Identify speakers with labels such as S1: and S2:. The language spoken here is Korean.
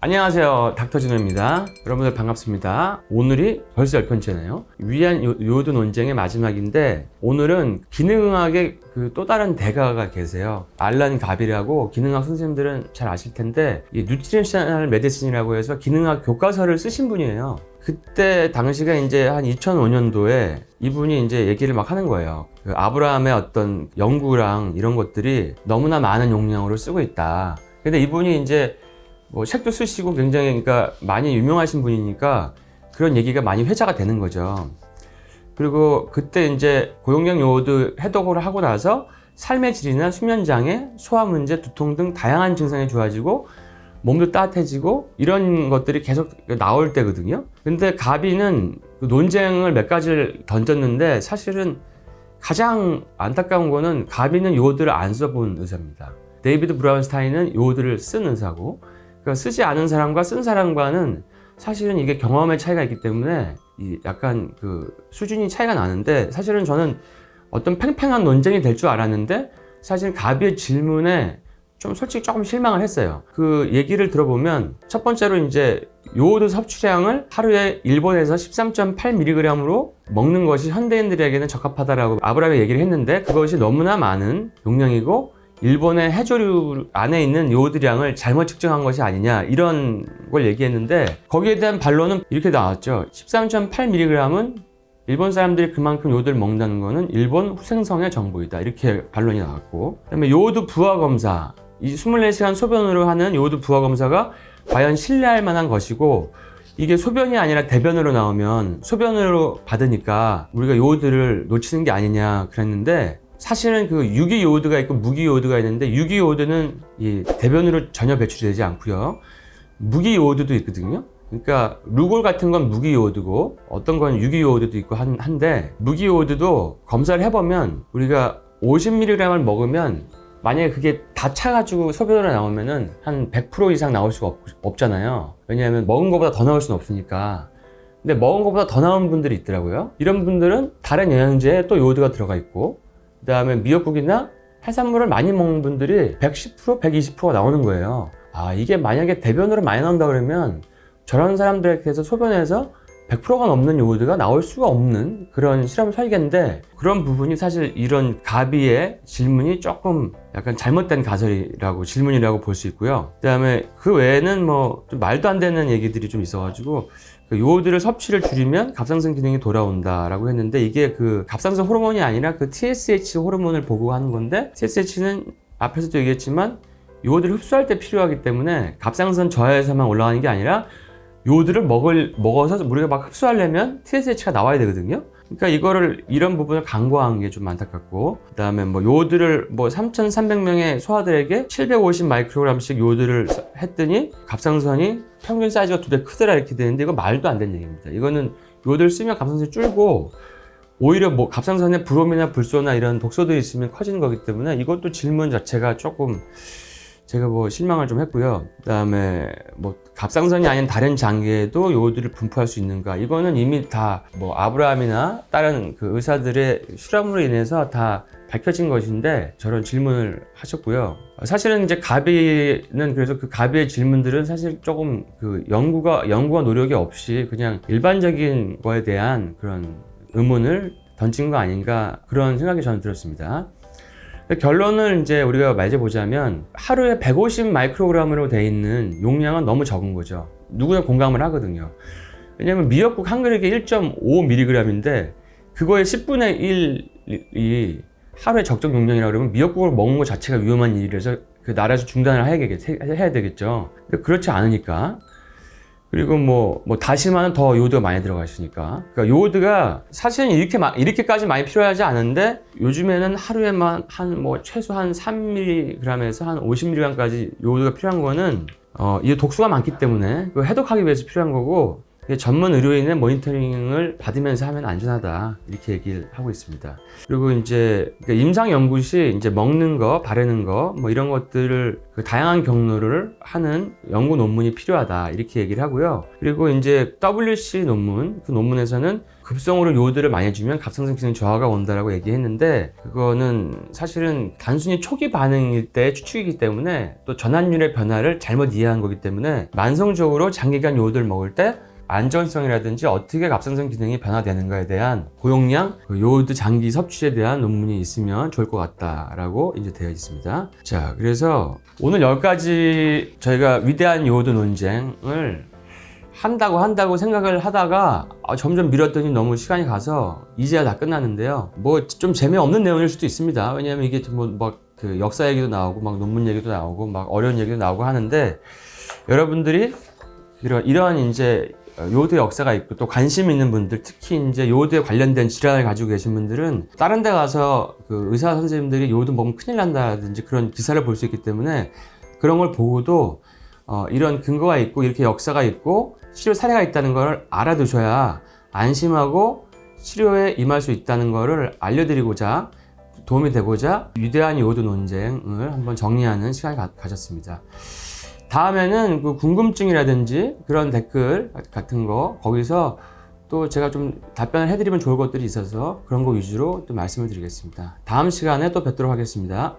S1: 안녕하세요, 닥터진호입니다. 여러분들 반갑습니다. 오늘이 벌써 10번째네요. 위안 요오드 논쟁의 마지막인데, 오늘은 기능의학의 그 또 다른 대가가 계세요. 알란 가빌이라고. 기능학 선생님들은 잘 아실 텐데, 이 뉴트리셔널 메디슨이라고 해서 기능학 교과서를 쓰신 분이에요. 그때 당시가 이제 한 2005년도에 이분이 이제 얘기를 막 하는 거예요. 그 아브라함의 어떤 연구랑 이런 것들이 너무나 많은 용량으로 쓰고 있다. 근데 이분이 이제 뭐 책도 쓰시고 굉장히 그러니까 많이 유명하신 분이니까 그런 얘기가 많이 회자가 되는 거죠. 그리고 그때 이제 고용량 요오드 해독을 하고 나서 삶의 질이나 수면 장애, 소화 문제, 두통 등 다양한 증상이 좋아지고 몸도 따뜻해지고 이런 것들이 계속 나올 때거든요. 근데 가비는 그 논쟁을 몇 가지를 던졌는데, 사실은 가장 안타까운 거는 가비는 요오드를 안 써본 의사입니다. 데이비드 브라운스타인은 요오드를 쓴 의사고, 그러니까 쓰지 않은 사람과 쓴 사람과는 사실은 이게 경험의 차이가 있기 때문에 약간 그 수준이 차이가 나는데, 사실은 저는 어떤 팽팽한 논쟁이 될 줄 알았는데 사실 가비의 질문에 좀 솔직히 조금 실망을 했어요. 그 얘기를 들어보면 첫 번째로 이제 요오드 섭취량을 하루에 일본에서 13.8mg으로 먹는 것이 현대인들에게는 적합하다라고 아브라함이 얘기를 했는데, 그것이 너무나 많은 용량이고 일본의 해조류 안에 있는 요오드량을 잘못 측정한 것이 아니냐, 이런 걸 얘기했는데, 거기에 대한 반론은 이렇게 나왔죠. 13.8mg은 일본 사람들이 그만큼 요오드를 먹는다는 것은 일본 후생성의 정보이다, 이렇게 반론이 나왔고, 그다음에 요오드 부하 검사, 이 24시간 소변으로 하는 요오드 부하 검사가 과연 신뢰할 만한 것이고, 이게 소변이 아니라 대변으로 나오면 소변으로 받으니까 우리가 요오드를 놓치는 게 아니냐 그랬는데, 사실은 그 유기 요오드가 있고 무기 요오드가 있는데, 유기 요오드는 이 대변으로 전혀 배출되지 않고요. 무기 요오드도 있거든요. 그러니까 루골 같은 건 무기 요오드고 어떤 건 유기 요오드도 있고 한데, 무기 요오드도 검사를 해보면 우리가 50mg을 먹으면 만약에 그게 다 차가지고 소변으로 나오면은 한 100% 이상 나올 수가 없잖아요. 왜냐하면 먹은 것보다 더 나올 수는 없으니까. 근데 먹은 것보다 더 나온 분들이 있더라고요. 이런 분들은 다른 영양제에 또 요오드가 들어가 있고, 그 다음에 미역국이나 해산물을 많이 먹는 분들이 110%, 120%가 나오는 거예요. 아, 이게 만약에 대변으로 많이 나온다 그러면 저런 사람들에게서 소변에서 100%가 넘는 요오드가 나올 수가 없는 그런 실험 설계인데, 그런 부분이 사실 이런 가비의 질문이 조금 약간 잘못된 가설이라고, 질문이라고 볼 수 있고요. 그 다음에 그 외에는 뭐 좀 말도 안 되는 얘기들이 좀 있어가지고, 그 요오드를 섭취를 줄이면 갑상선 기능이 돌아온다라고 했는데, 이게 그 갑상선 호르몬이 아니라 그 TSH 호르몬을 보고 하는 건데, TSH는 앞에서도 얘기했지만 요오드를 흡수할 때 필요하기 때문에 갑상선 저하에서만 올라가는 게 아니라 요오드를 먹어서 우리가 막 흡수하려면 TSH가 나와야 되거든요. 그러니까 이런 부분을 간과한 게 좀 안타깝고, 그 다음에 뭐 요오드를 뭐 3,300명의 소아들에게 750 마이크로그램씩 요오드를 했더니 갑상선이 평균 사이즈가 2배 크더라, 이렇게 되는데, 이거 말도 안 되는 얘기입니다. 이거는 요오드를 쓰면 갑상선이 줄고 오히려 뭐 갑상선에 불홈이나 불소나 이런 독소들이 있으면 커지는 거기 때문에, 이것도 질문 자체가 조금 제가 뭐 실망을 좀 했고요. 그 다음에 뭐 갑상선이 아닌 다른 장기에도 요오드를 분포할 수 있는가, 이거는 이미 다 뭐 아브라함이나 다른 그 의사들의 실험으로 인해서 다 밝혀진 것인데, 저런 질문을 하셨고요. 사실은 이제 가비는, 그래서 그 가비의 질문들은 사실 조금 그 연구와 노력이 없이 그냥 일반적인 거에 대한 그런 의문을 던진 거 아닌가, 그런 생각이 저는 들었습니다. 결론을 이제 우리가 맺어보자면, 하루에 150 마이크로그램으로 되어 있는 용량은 너무 적은 거죠. 누구나 공감을 하거든요. 왜냐면 미역국 한 그릇에 1.5mg인데 그거의 10분의 1이 하루에 적정 용량이라고 그러면 미역국을 먹는 것 자체가 위험한 일이라서 그 나라에서 중단을 해야 되겠죠. 근데 그렇지 않으니까. 그리고 뭐 다시마는 더 요오드가 많이 들어가 있으니까. 그러니까 요오드가 사실은 이렇게까지 많이 필요하지 않은데, 요즘에는 하루에만 최소 한 3mg에서 한 50mg까지 요오드가 필요한 거는 이게 독소가 많기 때문에 그 해독하기 위해서 필요한 거고, 전문 의료인의 모니터링을 받으면서 하면 안전하다 이렇게 얘기를 하고 있습니다. 그리고 이제 임상 연구 시 이제 먹는 거, 바르는 거 뭐 이런 것들을 그 다양한 경로를 하는 연구 논문이 필요하다 이렇게 얘기를 하고요. 그리고 이제 WC 논문, 그 논문에서는 급성으로 요오드를 많이 주면 갑상선 기능 저하가 온다라고 얘기했는데, 그거는 사실은 단순히 초기 반응일 때 추측이기 때문에 또 전환율의 변화를 잘못 이해한 거기 때문에 만성적으로 장기간 요오드를 먹을 때 안전성이라든지 어떻게 갑상선 기능이 변화되는가에 대한 고용량 요오드 장기 섭취에 대한 논문이 있으면 좋을 것 같다라고 이제 되어 있습니다. 자, 그래서 오늘 여기까지 저희가 위대한 요오드 논쟁을 한다고 생각을 하다가 점점 미뤘더니 너무 시간이 가서 이제야 다 끝났는데요. 뭐 좀 재미없는 내용일 수도 있습니다. 왜냐하면 이게 그 역사 얘기도 나오고 막 논문 얘기도 나오고 막 어려운 얘기도 나오고 하는데, 여러분들이 이런 이제 요오드 역사가 있고 또 관심 있는 분들, 특히 이제 요오드에 관련된 질환을 가지고 계신 분들은 다른 데 가서 그 의사 선생님들이 요오드 먹으면 큰일 난다든지 그런 기사를 볼 수 있기 때문에, 그런 걸 보고도 이런 근거가 있고 이렇게 역사가 있고 치료 사례가 있다는 걸 알아두셔야 안심하고 치료에 임할 수 있다는 거를 알려드리고자, 도움이 되고자 위대한 요오드 논쟁을 한번 정리하는 시간을 가졌습니다. 다음에는 그 궁금증이라든지 그런 댓글 같은 거, 거기서 또 제가 좀 답변을 해드리면 좋을 것들이 있어서 그런 거 위주로 또 말씀을 드리겠습니다. 다음 시간에 또 뵙도록 하겠습니다.